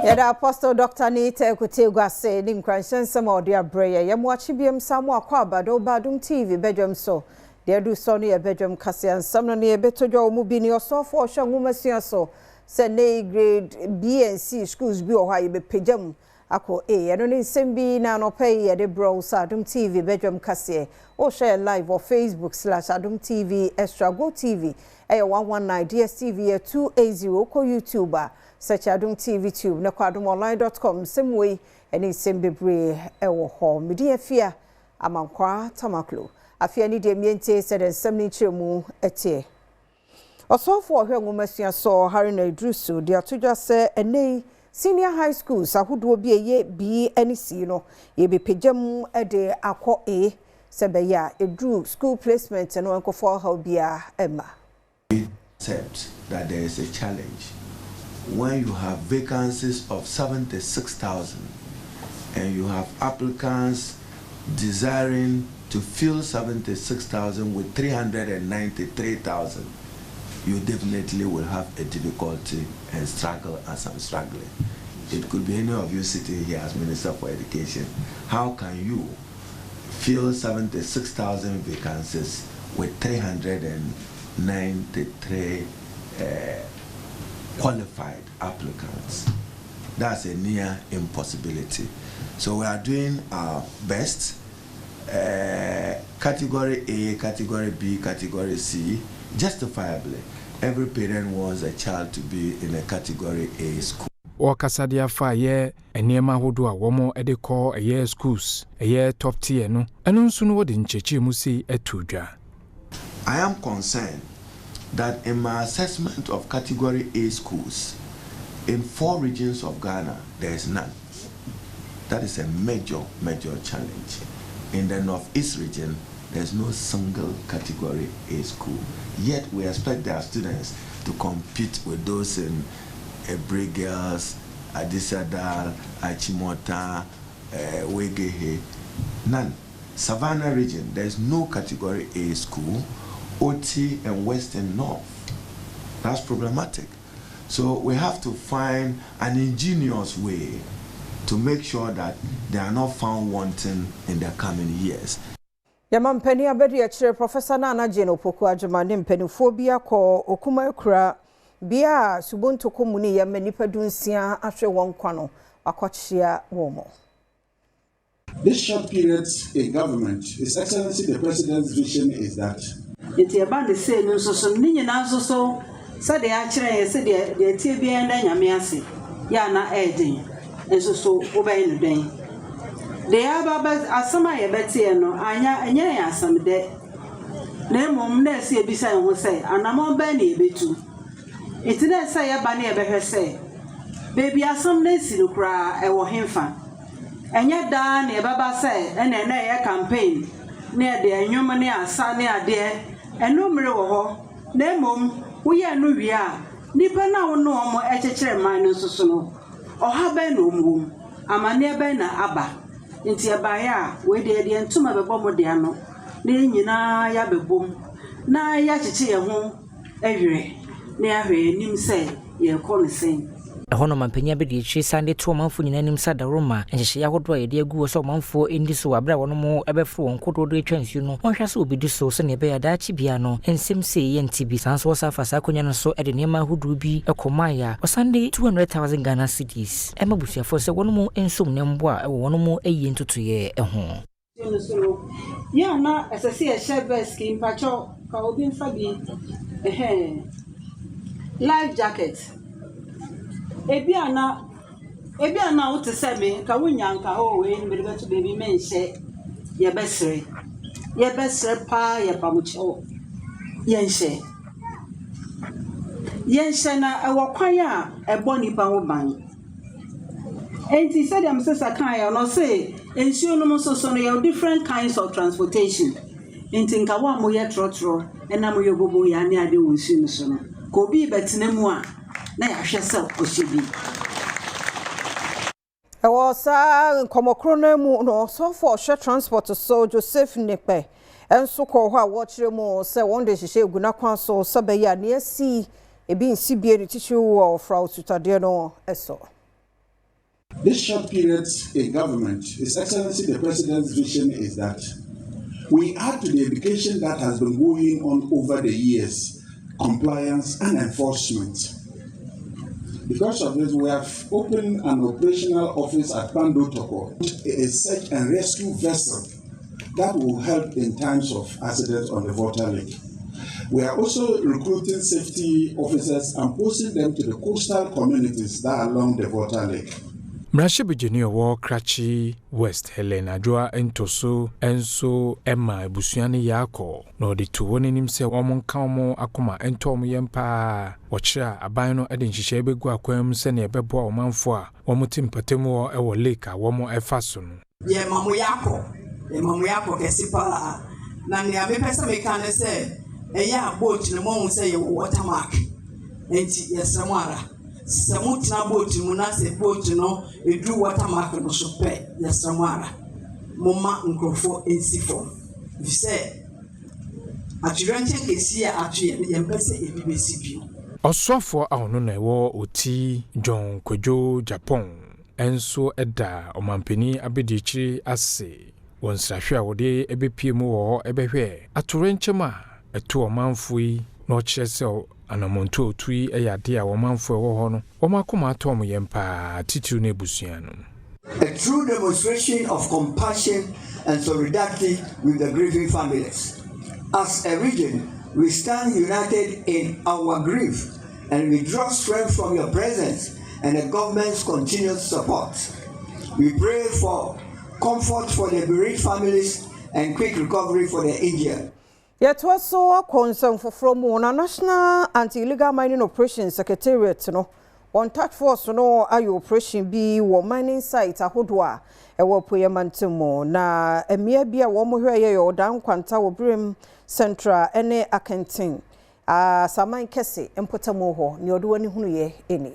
Yada Apostle Dr. Nita Kutegwa say nim Christian some of their prayer. Yamwachi biem Samoa kwa Badwam TV Badwam so. They do so near Badwam Cassian some near Betojo Mubini or so for Shangumasia so. Send A grade B and C schools be or high be pejam. Ako A and only Simbi na no pay at the bro Adom TV Badwam Cassia or share live or Facebook /Adom TV Extra Go TV. A 119 DSTV 280 ko YouTuber. Search Adom TV Tube na kwadomonline.com same way any same bebre ewo ho media fia amankwa tamaklo afia ni de miente said and some chemu etie osofo hwe ngomasua so Harry na Idrusu de atoja se ene senior high school sahudo bi eye B NC no ye be pejam ede akọ A sebe ya edru school placement no enkofo ha bia emma accept that there is a challenge when you have vacancies of 76,000 and you have applicants desiring to fill 76,000 with 393,000, you definitely will have a difficulty and struggle as I'm struggling. It could be any of you sitting here as Minister for Education. How can you fill 76,000 vacancies with 393 qualified applicants? That's a near impossibility. So we are doing our best. Category A, Category B, Category C, justifiably, every parent wants a child to be in a Category A school. Wakasadia fa ye enema hodo a womo e de call a year schools, a year top tier no. Enu nso no wodi nchechi mu si etudwa. I am concerned that in my assessment of Category A schools, in 4 regions of Ghana, there is none. That is a major challenge. In the Northeast region, there's no single Category A school. Yet we expect our students to compete with those in Ebre Girls, Adisadal, Achimota, Wegehe. None. Savannah region, there's no Category A school. OT and Western North. That's problematic. So we have to find an ingenious way to make sure that they are not found wanting in the coming years. Yaman Penny Abedi Chair Professor Nana Jeno Poku Ajamanim Penufobia ko Okuma Kura Bia Subuntu Komuni Yamenipa Dunsia after one kwano Akochia Womo. This short period in government, His Excellency the President's vision is that it's about the same, so Ninian also so said the actually said the TB and Yamiasi, Yana Edding, and so obey the day. They are as some I bet no, Anya and Yaya some day. Name on Nessie beside will say, and I'm on Benny be too. It's not say a banny ever say. Baby, I some Nessie to cry, I will him fan. And yet, Dan, a Baba say, and a campaign near the Numania, Sunny, dear. And no mirror, Nemum, we are no we are. Nipper now no more at a chair minus so. Or have been no moon. I'm a near Bena Abba. Into a baya, where they the entuma of Bomodiano. Then you na yabe boom. Na yachi a home every near her, Nim say, ye call the same. Hono mampenya bedi chi sande to manfo nyina nim sada roma enhye yahodo ye de agu so manfo endi so abra wono mo ebefro won kododo atwansu no onhwa se obidi so se ne be ya daachi bia no ensem se ye ntibi sanso safasa konya no so ede nema hudu bi ekomaya osande 200,000 Ghana cedis emabusuafo se wono mo ensom ne mbo a wono mo eyi ntutu ye eho ya na esese e shebes ki mpacho ka obi mfa bi life jacket Ebiana wote seme ka wunyanka ho we ni beto baby menhye ye besre pa ye pamucho yenhye na ewokwan a ebo nipa ho ban enti said am sesa kan ya no say ensuo no so no you different kinds of transportation enti nka wa mo ye trotro na mo ye gobo ya ne ade wonsu no so no ko bi betenemu a na ya hwe se osibi was Komokrono no so for share transport so Joseph Nepe and so call her watch mo say one day she guna kwan so sabeya near see e bi nsi bie ni tissue wo fra utade no eso This short period in government, His Excellency the President's vision is that we add to the education that has been going on over the years, compliance and enforcement. Because of this, we have opened an operational office at Pando Toko, a search and rescue vessel that will help in times of accidents on the water lake. We are also recruiting safety officers and posting them to the coastal communities that are along the water lake. Mrashe Virginia War Krachi West Helena Joa Entoso Enso Emma Ebusuani Yako no de to woni nim se womon kawmo akoma entom yempa wochira aban no ede nhihye begu akwam se ne bebo omanfo a womutim patemu e wo lake a womo efa so no ye mamu yako kesipa na ne abepesa mekane se eya boat ne mo se ye watermark enti yesamara Samutina boat munase boat no edu watermark no so pe yesamara moma nkrofo ensifo vise aturanche kesi a atuye yempese ebibesi bio osofo ahono na ewo oti John Kojo Japan enso eda omampeni abedichi ase wonsrahwe a wode ebepie mu wo ebehwe aturanchema eto omanfui no chese anamonto otui eyade a womanfo ewo ho no womakoma atom yempa titiru na ebusuano. A true demonstration of compassion and solidarity with the grieving families. As a region, we stand united in our grief and we draw strength from your presence and the government's continued support. We pray for comfort for the bereaved families and quick recovery for the injured. Yet was so concern from the National Anti-Illegal Mining Operations Secretariat no one task force no ayo operation bi wo mining site ahodwa e wo poyamantemo na emia bia wo mo hwe ye odan kwanta wo brem central ene akentin saman kese empotamo ho ne odo wani hunu ye eni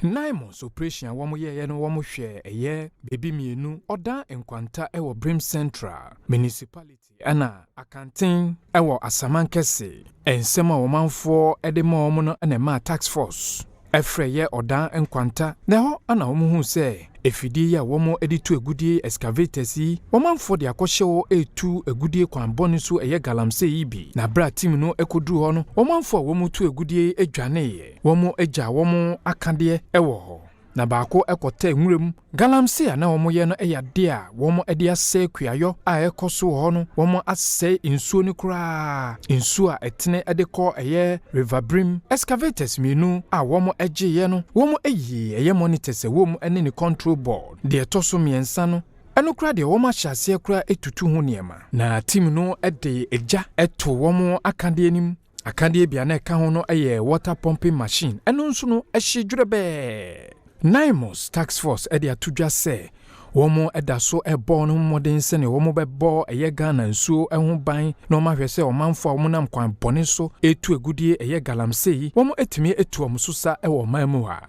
NAIMOS operation a womo ye no womo hwe eye bebi mienu odan enkwanta e wo brem central municipality ana akantin ewo asaman kese ensema womanfo edema womo no na ma tax force efreye odan enkwanta na ho ana womo hu se efidie ya womo editu egudie excavators yi womanfo de akohyewo etu egudie kwanbone so eye galamse yi bi na bra team no ekodu ho no womanfo womo tu egudie edwane ye womo eja womo akade ewo ho na baako ekota enwurem galamse a na womo ye no eyade a womo ede ase kuayo a ekoso ho no womo ase insuo ni kura insuo a etene ede ko eye river brim excavators minu a womo eje ye no womo eyi eye monitors womo ene ni control board de etoso miensa no eno kura de womo ahyase kura etutu ho niema na team no ede eja eto womo akade anim akade bia na eka ho no eye water pumping machine eno nso no ehyedwure be NAIMOS tax force edi atudwa se womo edaso ebo no modern se ne womo bebo eye Ghana nsuo eho ban na oma hwese omanfo a womo nam kwan bone so etu egudie eye galamse yi womo etimi etu omususa ewo mamu ha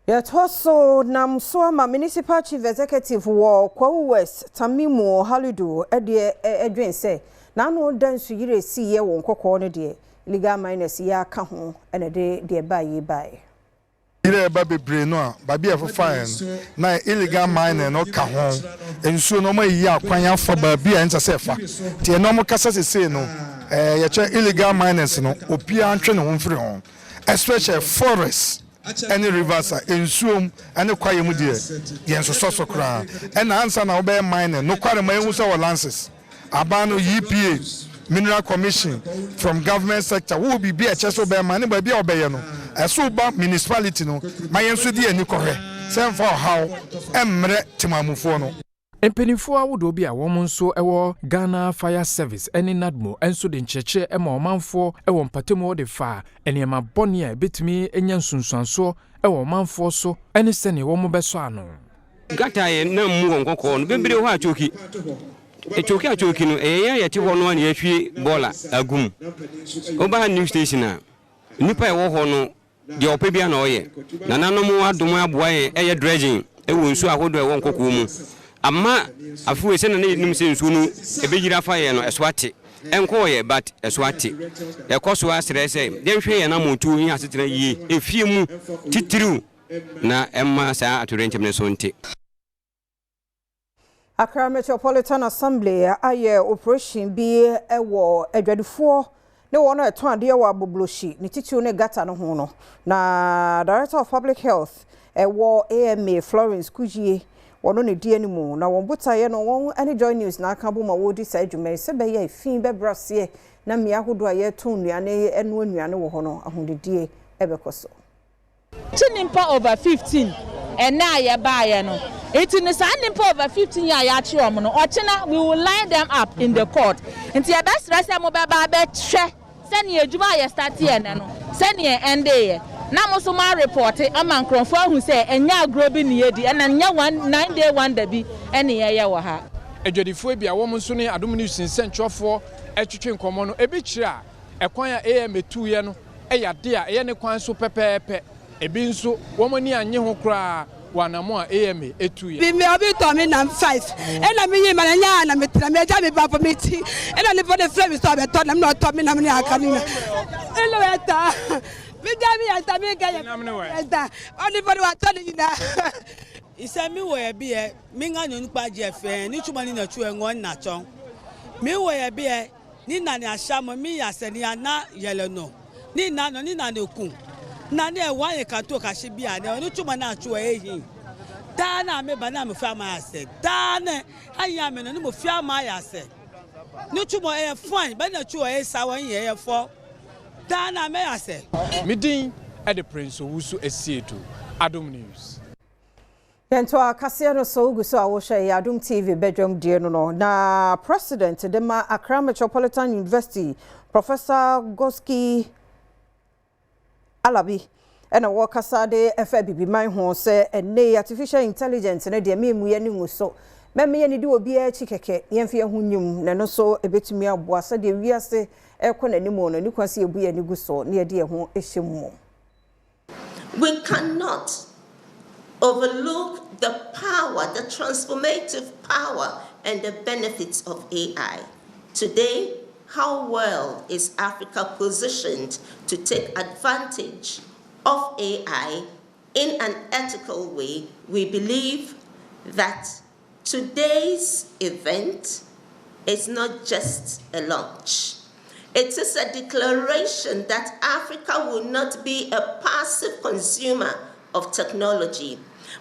yet also nam so ma municipal chief executive wo Kwa West Tamimu Halidu edi edwen se na no dansu yire si ye won kokko no de illegal miners ya ka ho ene de baye baye ire ba bebre no a ba bia for fine na illegal mining no ka ho ensuo no ma yi akwan afọ ba bia nta sefa tie no mo kasa sese no ye che illegal miners no opia antwe ne ho mfiri ho especially forest any rivers ensuo ane kwaye mu de ye nso so kra na ansa na obe mining no kware ma ehu se lances abano EPA Mineral Commission from government sector will be a cheso be man ba bia obeye no eso ba municipality no mayenso di ani kohwe sem for how emre timamufo no empenifo awodo bi a womo nso ewo Ghana Fire Service eni nadmo enso de ncheche ema omanfo ewo mpatemo de fa eniema bone a betimi enya nsunsuanso ewo omanfo so eni sene womo beso ano gata ye na mu gonkoko no bebere ho achoki achoki no ye ti ho no an ye hwie bola agum oba new station a nipa e wo ho no de opebia na oye na nanom adom aboa ye eye dredging ewo nsu ahodo e wo nkoko mu amma afuwe se na nim se nsu no ebegira fa ye no eswate enko ye but eswate ekoso asre se de hwe ye na motu hin asetena yie efie mu titiru na emma saa atorenkyem ne so nti Accra Metropolitan Assembly aye operation bi ewo adwadifo ne wono eton ade ewo abobloshi ne titiu ne gata no ho no na Director of Public Health ewo AMA Florence Kujie wono ne die animu na won botaye no won ani Joy News na aka boma wodi sa adwuma se be ye fin be brase na mi ahodo aye ton nuane enu anuane wo ho no ahondedie ebekoso Tinimpa over 15 and na ya buy no. It in the over 15 year Ochina, we will line them up in the court. And the best rest of mobile share. Send ye Juma ya start here no. Send ye end day. Namusuma report among Cronford who say and ya grobin yedi and then ya 9 day one debi any year waha. A jodifobia woman soon Adom News in Central for a chicken common a bitcha. A choir AM 2 year no. A dear any quan so pepe. Ebi nso woman ni anye ho kra wana mo AMA etu ye bi me obi to me na 5 e na me yi ma nya na me tra me ja me ba for me ti e na le for the frame so be to na me no to me na me aka ni na e lo eta me ja me eta me ga ya eta only for what to ni na ise mi wo ye bi e mi nga nyu pa je fe ni tuma ni na chu enwon na chon mi wo ye bi e ni na ni ashamo mi ya se ni ana yele no ni na no ni na ne ku na ne wa ye ka to ka she bia ne onu tuma na achu ehin da na me ba na me fa ma ase da ne aya me no ni mo fa ma ya ase ni tuma e fine ba na chu e sa wan ye fo da na me ase midin e the prince owusu esietu Adom News Yento akase no so guso a wo hwe Adom TV Badwam die no na president de ma Accra Metropolitan University Professor Goski Alabi ena wo kasa de efa bibi man ho se ene artificial intelligence na de memu ye ni nguso meme ye ni de obi a chikeke yemfe ho nyum na no so ebetumi aboa se de wiase ekonanimo no ni kwase ebu ye ni guso na ye de ho ehyemmo. We cannot overlook the power, the transformative power and the benefits of AI. Today, how well is Africa positioned to take advantage of AI in an ethical way? We believe that today's event is not just a launch. It is a declaration that Africa will not be a passive consumer of technology,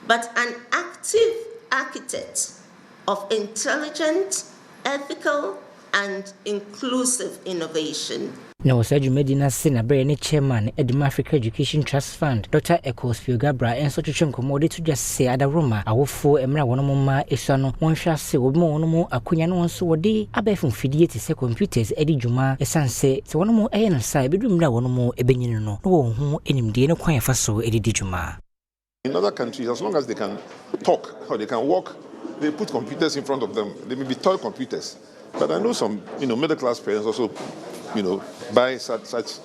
but an active architect of intelligent, ethical, and inclusive innovation. Now, Sergio Medina Sina Brain Chairman, Adom Africa Education Trust Fund, Dr. Echoes Gabra, and such a commodity to just say Adaroma, our four Emra Wanoma, Esano, one shall say, Womo, Akuyan, so a day, Abefum Fidiati, say computers, Eddie Juma, a son say, so one more air side, bedroom now one more Ebenino, no one in Dino Quine Faso, Eddie Juma. In other countries, as long as they can talk or they can walk, they put computers in front of them. They may be toy computers. But I know some, middle class parents also, buy such,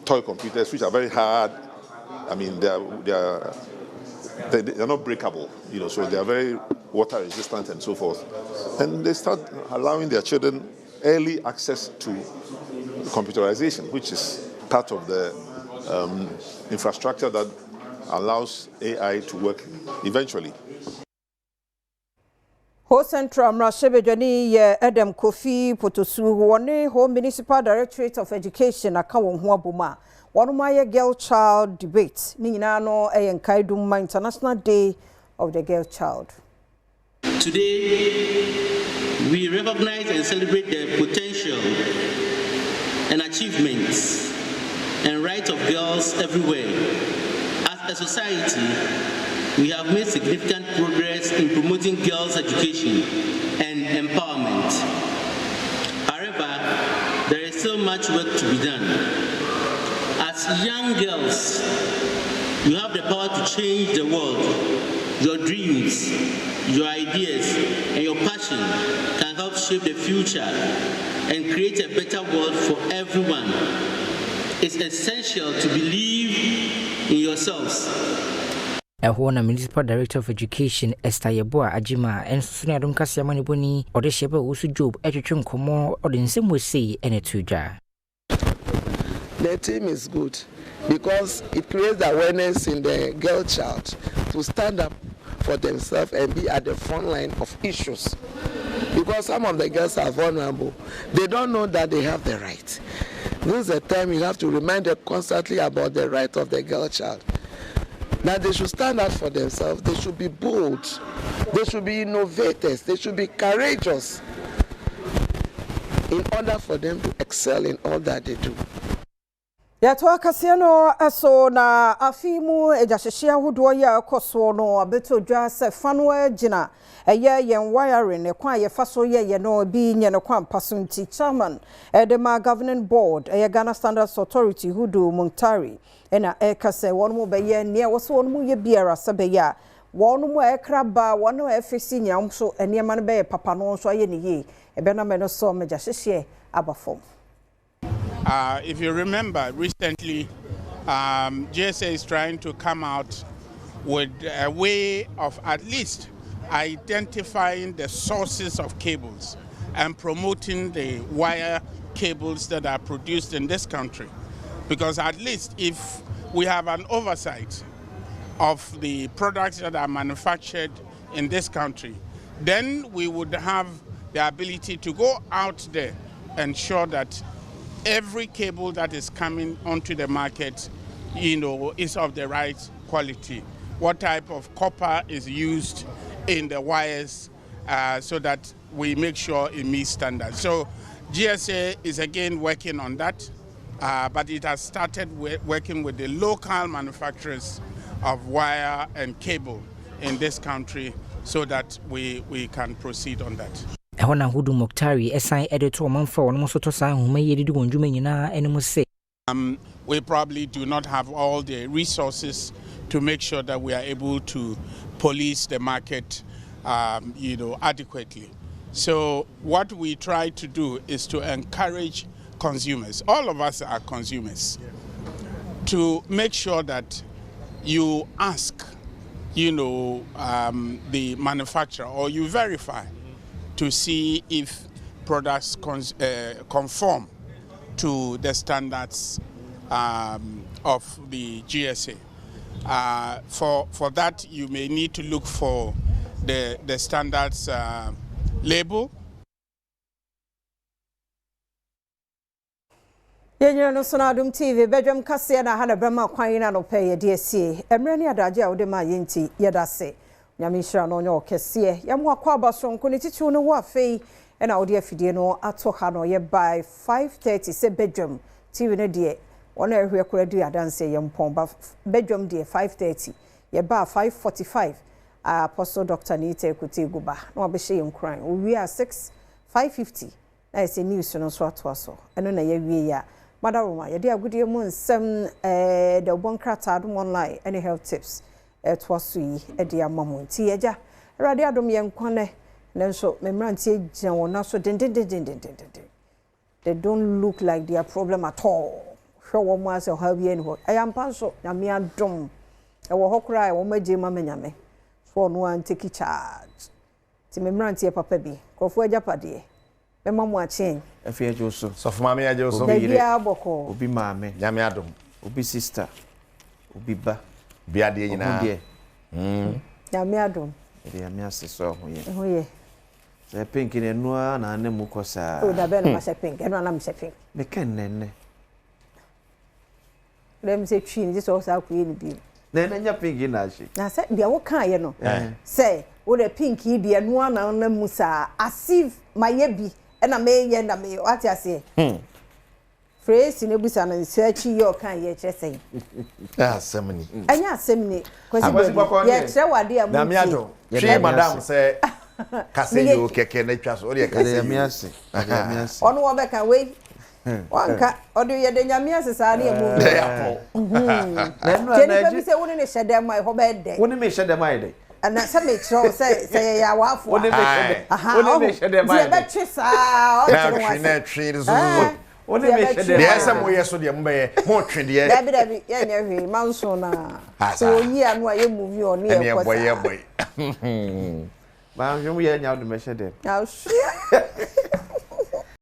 toy computers which are very hard. I mean, they're not breakable, so they are very water resistant and so forth. And they start allowing their children early access to computerization, which is part of the infrastructure that allows AI to work eventually. Ho Central Mrashebejani ye Adom Kofi Potosu wone Ho Municipal Directorate of Education aka won ho aboma wonoma ye girl child debate ni nyina no Nkaidum International Day of the Girl Child. Today we recognize and celebrate the potential and achievements and rights of girls everywhere. As a society, we have made significant progress in promoting girls' education and empowerment. However, there is still much work to be done. As young girls, you have the power to change the world. Your dreams, your ideas, and your passion can help shape the future and create a better world for everyone. It's essential to believe in yourselves. Ehona Municipal Director of Education Esther Yeboa Ajima and Sunia Adom Kasiamani Boni or the Sheba Usu Job Etchum Komo or the same way say and a tuja. The team is good because it creates awareness in the girl child to stand up for themselves and be at the front line of issues. Because some of the girls are vulnerable. They don't know that they have the right. This is the time you have to remind them constantly about the right of the girl child. That they should stand up for themselves. They should be bold. They should be innovators. They should be courageous in order for them to excel in all that they do. Yatwa kasiano eso na afimu ejashishia huduo ya koso no abeto dwa se fanwe jina eye yen wiring ekwa ye faso ye no bi nye no kwa pasunti chairman edema governing board eye Ghana Standards Authority hudu Muntari ena ekase wonmu beye ne woso wonmu ye biara sebeya wonmu ekraba wono efisi nyamso eniema no beye papa no so aye ne ye ebe na me no so mejashishie abafom. If you remember, recently, GSA is trying to come out with a way of at least identifying the sources of cables and promoting the wire cables that are produced in this country. Because at least if we have an oversight of the products that are manufactured in this country, then we would have the ability to go out there and ensure that every cable that is coming onto the market, is of the right quality. What type of copper is used in the wires so that we make sure it meets standards. So GSA is again working on that, but it has started working with the local manufacturers of wire and cable in this country so that we can proceed on that. Ehona hudu Muktari esan editor manfo no so to san huma yedi wonjuma nyina enemu se we probably do not have all the resources to make sure that we are able to police the market adequately. So what we try to do is to encourage consumers, all of us are consumers, to make sure that you ask the manufacturer or you verify to see if products conform to the standards of the GSA. For that, you may need to look for the standards label. Yenye no so na Adom TV Badwam kase na ha na brama kwan na no pay DSA emre ne adaje a wode ma yenti yedase nyamishira no nyo kese yamo akwa basonko ne titu no wo afei na wode afidie no ato ha no ye by 5:30 se Badwam TV ne de wona ehwe koradu adanse ye mpon ba Badwam de 5:30 ye ba 5:45 Apostle Dr. Nite Kutiguba no obehye nkran owi a 6:550 na ese news no so ato aso eno na ye wie ya Madam, you dear good moon, some the one crata online, any health tips. It was we a dear mamma, Tiaja, Radiadom young corner, then so memorandum, so they don't look like their problem at all. Show one was a heavy and I am Panso, Namia Dom. I will cry, or my Jim Mamma, for no one take charge. Timemrantia Papabi, go for Japadi. Me mama change afia joso so for mama ya joso obi mame nyame adom obi sister obi ba bia de nyina nyame adom de nyame aseso ho ye se pink ne no na anemu kosa o da be na ma se pink e no na me se pink me ken nenne dem se twi ni so sa ku ye ni bi na nya pink na shi na se bia wo kan ye no se wo de pink bi no na anemu sa asif mayebi na me what you say phrase ne busa na search your kan ye chese asemni anya asemni kwesi ye tre wade am na me ado three madam say kase yo keke na twa so de kase me ase ono wo be kan we wanka odo ye de nyame ase sa na emu na no na ji se woni ne hyede mai ho be de woni me hyede mai de and that's a make sure say ya wafo woni me hyede mai de be sa na tree woni me hyede de asa mo yeso de mbe mo twe de dabi ya nya hwe manso na so yi anu aye movie on e boy ba hwe ye nya do me hyede na hwe